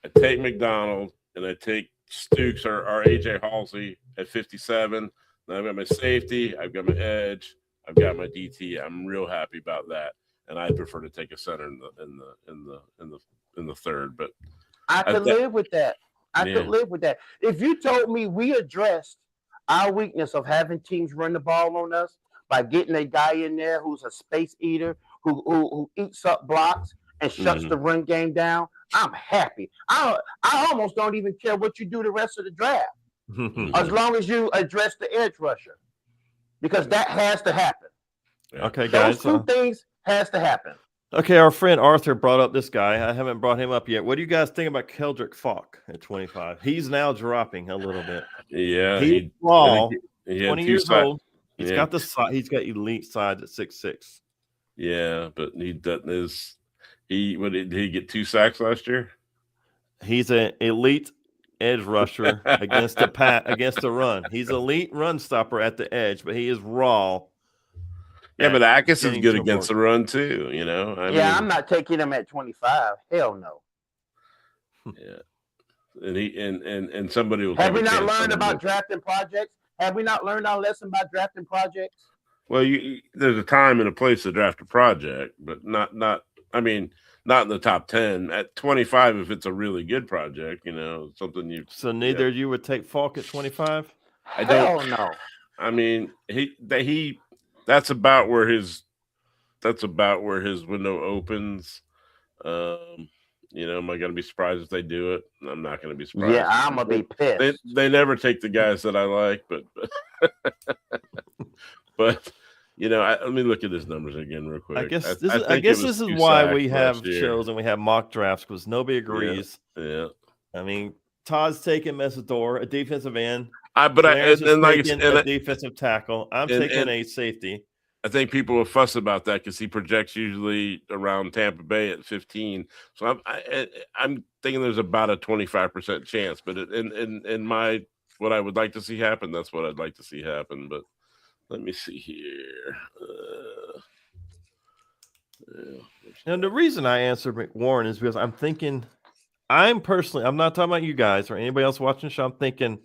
I take McDonald and I take Stukes or AJ Halsey at 57. Then I've got my safety, I've got my edge, I've got my DT. I'm real happy about that, and I'd prefer to take a center in the third. But I could live with that. I could live with that. If you told me we addressed our weakness of having teams run the ball on us by getting a guy in there who's a space eater, who eats up blocks and shuts the run game down, I'm happy. I almost don't even care what you do the rest of the draft, as long as you address the edge rusher, because that has to happen. Okay, guys. Those 2 things has to happen. Okay, our friend Arthur brought up this guy. I haven't brought him up yet. What do you guys think about Keldrick Falk at 25? He's now dropping a little bit. Yeah, he's small, 20 years old. He's got elite size at 6'6". Yeah, but what did he get 2 sacks last year? He's an elite edge rusher against the run. He's elite run stopper at the edge, but he is raw. Yeah, but Akis is good against the run too, you know. I mean, I'm not taking him at 25. Hell no. Yeah. And somebody will have we not learned about drafting projects? Have we not learned our lesson about drafting projects? Well, there's a time and a place to draft a project, but not in the top 10. At 25, if it's a really good project, you know, something you. So neither of you would take Falk at 25? I don't. Hell no. I mean, that's about where his window opens. You know, am I going to be surprised if they do it? I'm not going to be surprised. Yeah, I'm going to be pissed. They never take the guys that I like, but you know, let me look at his numbers again real quick. I guess this is why we have shows and we have mock drafts, because nobody agrees. Yeah. I mean, Todd's taking Mesidor, a defensive end. A defensive tackle. I'm taking a safety. I think people will fuss about that because he projects usually around Tampa Bay at 15. So I'm thinking there's about a 25% chance. But in my what I would like to see happen, that's what I'd like to see happen. But let me see here. And the reason I answered Warren is because I'm thinking, I'm not talking about you guys or anybody else watching the show. I'm thinking,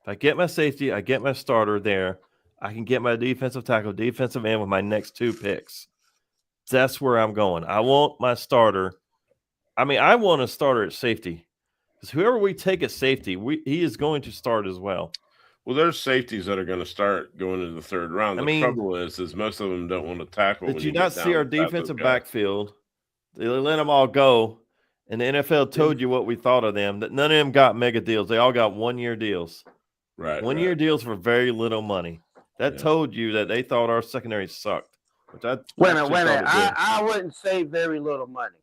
if I get my safety, I get my starter there, I can get my defensive tackle, defensive end with my next 2 picks. That's where I'm going. I want my starter. I mean, I want a starter at safety because whoever we take at safety, he is going to start as well. Well, there's safeties that are going to start going into the 3rd round. The trouble is most of them don't want to tackle. Did you not see our defensive backfield? They let them all go, and the NFL told you what we thought of them. That none of them got mega deals. They all got 1-year deals. Right. 1-year deals for very little money. That told you that they thought our secondary sucked. Which I wouldn't say very little money.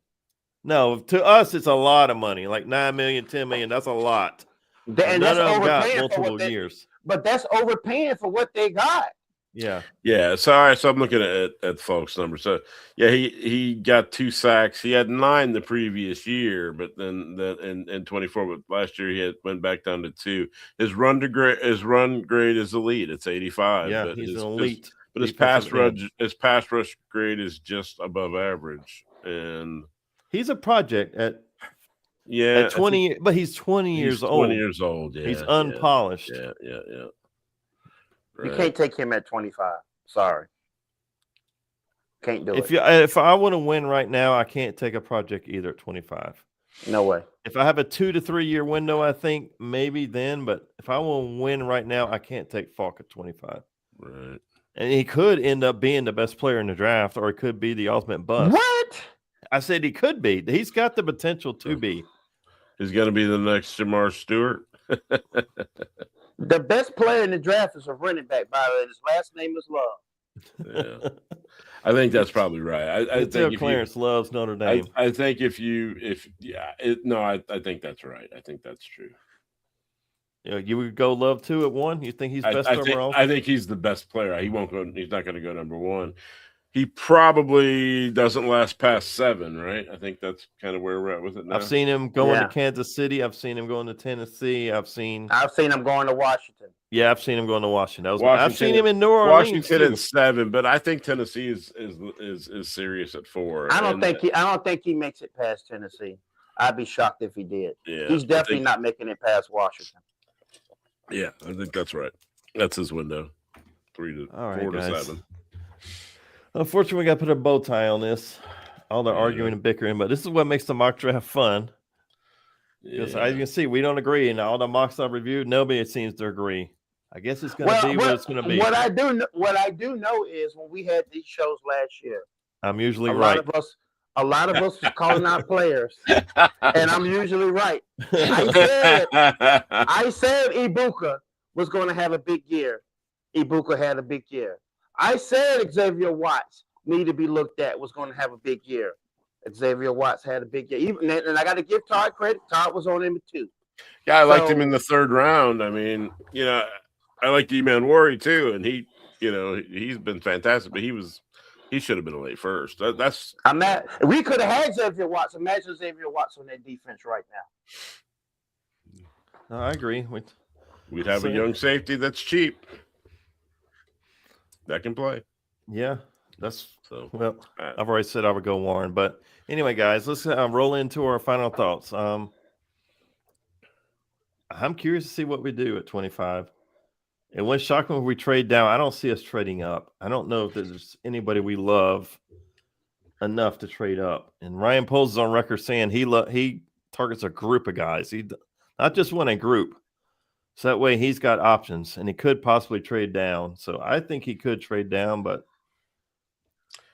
No, to us it's a lot of money, like $9 million, $10 million. That's a lot. And none of them got multiple years. But that's overpaying for what they got. Yeah. Yeah. So, all right. So I'm looking at folks' numbers. So, yeah, he got 2 sacks. He had 9 the previous year, but then in 24. But last year he went back down to 2. His run grade is elite. It's 85. Yeah, but he's an elite. But his pass rush grade is just above average, and he's a project at 20. But he's 20 years old. 20 years old. Yeah. He's unpolished. Yeah. Right. You can't take him at 25. Sorry. Can't do it. If I want to win right now, I can't take a project either at 25. No way. If I have a 2 to 3 year window, I think maybe then. But if I want to win right now, I can't take Falk at 25. Right. And he could end up being the best player in the draft, or he could be the ultimate bust. What? I said he could be. He's got the potential to be. He's going to be the next Jamar Stewart. The best player in the draft is a running back, by the way. His last name is Love. Yeah. I think that's probably right. I think Clarence loves Notre Dame. I think I think that's right. I think that's true. You would go Love 2 at 1? You think he's best overall? I think he's the best player. He won't go. He's not going to go number 1. He probably doesn't last past 7, right? I think that's kind of where we're at with it now. I've seen him going to Kansas City. I've seen him going to Tennessee. I've seen him going to Washington. Yeah, I've seen him going to Washington. I've seen him in New Orleans. Washington at 7, but I think Tennessee is serious at 4. I don't think he makes it past Tennessee. I'd be shocked if he did. Yeah, he's definitely not making it past Washington. Yeah, I think that's right. That's his window. 4 to 7. Unfortunately, we got to put a bow tie on this. All the arguing and bickering, but this is what makes the mock draft fun. Because as you can see, we don't agree, and all the mocks I've reviewed, nobody seems to agree. I guess it's going to be what it's going to be. What I do know is when we had these shows last year, I'm usually right. A lot of us was calling out players, and I'm usually right. I said Ibuka was going to have a big year. Ibuka had a big year. I said Xavier Watts needed to be looked at, was going to have a big year. Xavier Watts had a big year. And I got to give Todd credit. Todd was on him too. Yeah, I liked him in the 3rd round. I mean, I liked E-Man Worry too, and he's been fantastic, but he should have been a late first. We could have had Xavier Watts. Imagine Xavier Watts on that defense right now. No, I agree. We'd have a young safety that's cheap that can play. Yeah, I've already said I would go Warren, but anyway, guys, let's roll into our final thoughts. I'm curious to see what we do at 25. It wouldn't shock me if we trade down. I don't see us trading up. I don't know if there's anybody we love enough to trade up. And Ryan Poles is on record saying he targets a group of guys. He not just one, a group. So that way he's got options, and he could possibly trade down. So I think he could trade down, but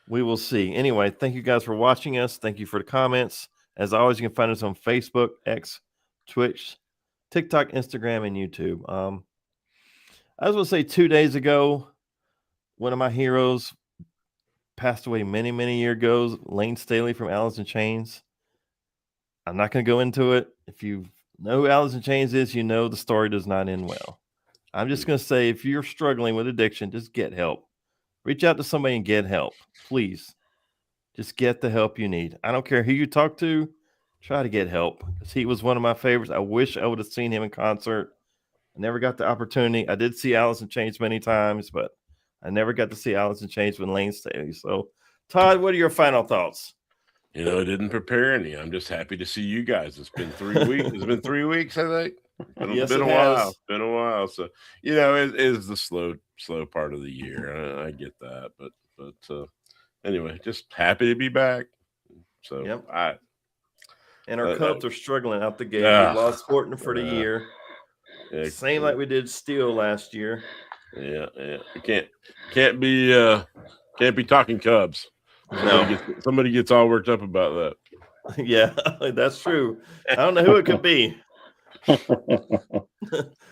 we will see. Anyway, thank you guys for watching us. Thank you for the comments. As always, you can find us on Facebook, X, Twitch, TikTok, Instagram, and YouTube. I was going to say 2 days ago, one of my heroes passed away many, many years ago, Lane Staley from Alice in Chains. I'm not going to go into it. If you know who Alice in Chains is, you know the story does not end well. I'm just going to say, if you're struggling with addiction, just get help. Reach out to somebody and get help, please. Just get the help you need. I don't care who you talk to. Try to get help, because he was one of my favorites. I wish I would have seen him in concert. I never got the opportunity. I did see Alice in Chains many times, but I never got to see Alice in Chains with Lane Staley. So, Todd, what are your final thoughts? I didn't prepare any. I'm just happy to see you guys. It's been 3 weeks. It's been 3 weeks, I think. Yes, been it a while. has. Been a while. So, it is the slow part of the year. I get that, but anyway, just happy to be back. So, Yep. And our Uh, Cubs are struggling out the gate. ah, We lost Horton for the year. yeah, Same like we did Steele last year. Yeah. We can't be talking Cubs. Somebody gets all worked up about that. Yeah, that's true. I don't know who it could be.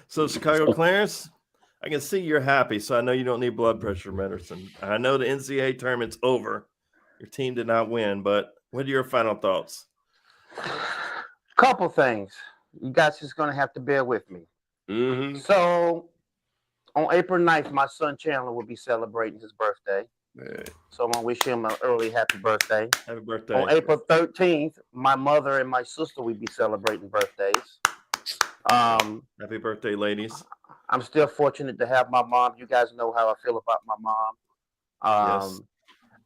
So, Chicago Clarence, I can see you're happy, so I know you don't need blood pressure medicine. I know the NCAA tournament's over. Your team did not win, but what are your final thoughts? Couple things. You guys just going to have to bear with me. Mm-hmm. So, on April 9th, my son Chandler will be celebrating his birthday. Yeah. So I'm going to wish him an early happy birthday. Happy birthday. On April 13th, my mother and my sister will be celebrating birthdays. Happy birthday, ladies. I'm still fortunate to have my mom. You guys know how I feel about my mom. Yes.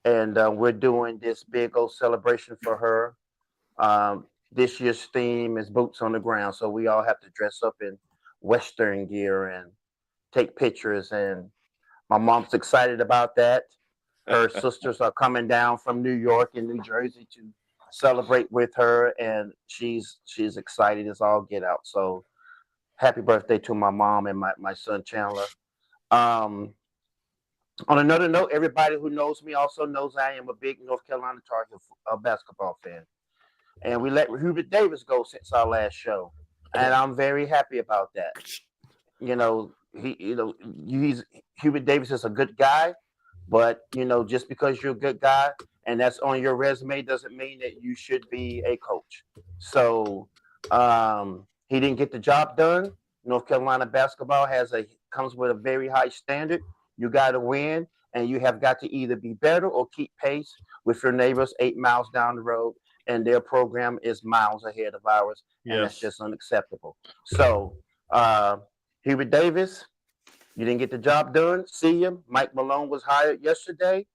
And we're doing this big old celebration for her. This year's theme is boots on the ground. So we all have to dress up in Western gear and take pictures. And my mom's excited about that. Her sisters are coming down from New York and New Jersey to celebrate with her, and she's excited as all get out. So happy birthday to my mom and my son Chandler. On another note, everybody who knows me also knows I am a big North Carolina Tar Heel basketball fan. And we let Hubert Davis go since our last show. And I'm very happy about that. Hubert Davis is a good guy. But, just because you're a good guy and that's on your resume doesn't mean that you should be a coach. So he didn't get the job done. North Carolina basketball comes with a very high standard. You got to win, and you have got to either be better or keep pace with your neighbors 8 miles down the road, and their program is miles ahead of ours, and that's just unacceptable. So Hubert Davis, you didn't get the job done. See you. Mike Malone was hired yesterday.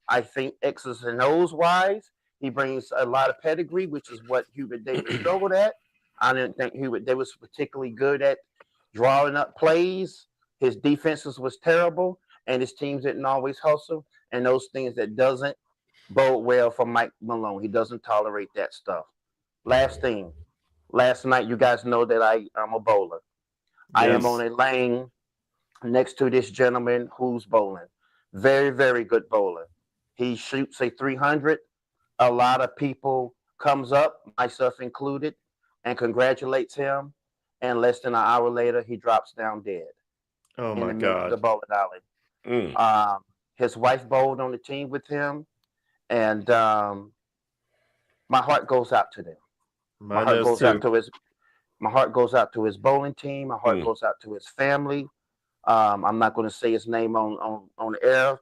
I think X's and O's wise, he brings a lot of pedigree, which is what Hubert Davis struggled at. I didn't think Hubert Davis was particularly good at drawing up plays. His defenses was terrible, and his teams didn't always hustle. And those things that doesn't bode well for Mike Malone. He doesn't tolerate that stuff. Last thing. Last night, you guys know that I'm a bowler. Yes. I am on a lane next to this gentleman who's bowling. Very, very good bowler. He shoots a 300. A lot of people comes up, myself included, and congratulates him. And less than an hour later, he drops down dead. Oh, my God. The bowling alley. His wife bowled on the team with him. And my heart goes out to them. My heart goes out to his bowling team. My heart goes out to his family. I'm not going to say his name on air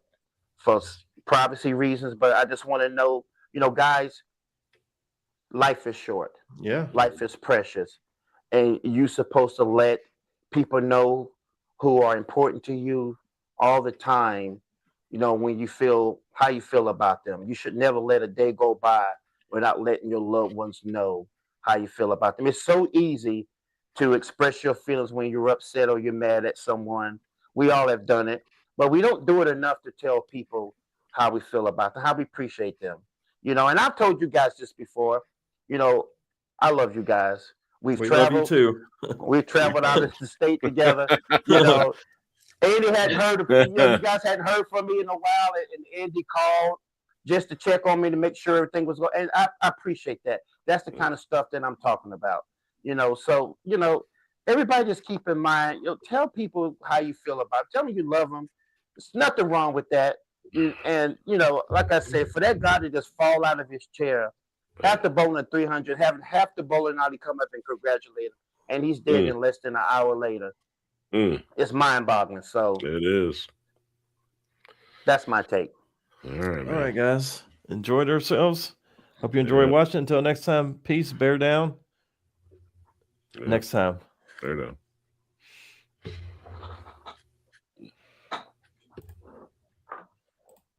for privacy reasons, but I just want to know, guys, life is short. Yeah. Life is precious. And you're supposed to let people know who are important to you all the time, when you feel how you feel about them. You should never let a day go by without letting your loved ones know how you feel about them. It's so easy to express your feelings when you're upset or you're mad at someone. We all have done it, but we don't do it enough to tell people how we feel about them, how we appreciate them. And I've told you guys this before, I love you guys. We love you too. We've traveled out of the state together. Andy hadn't heard you guys hadn't heard from me in a while, and Andy called just to check on me to make sure everything was going. And I appreciate that. That's the kind of stuff that I'm talking about. So everybody just keep in mind. Tell people how you feel about it. Tell them you love them. There's nothing wrong with that. And like I said, for that guy to just fall out of his chair after bowling 300, having half the bowling alley come up and congratulate him, and he's dead in less than an hour later. It's mind-boggling. So it is. That's my take. All right, All man. right, guys. Enjoyed ourselves. Hope you enjoy Yeah. watching. Until next time, peace. Bear down. Yeah. Next time. Fair enough.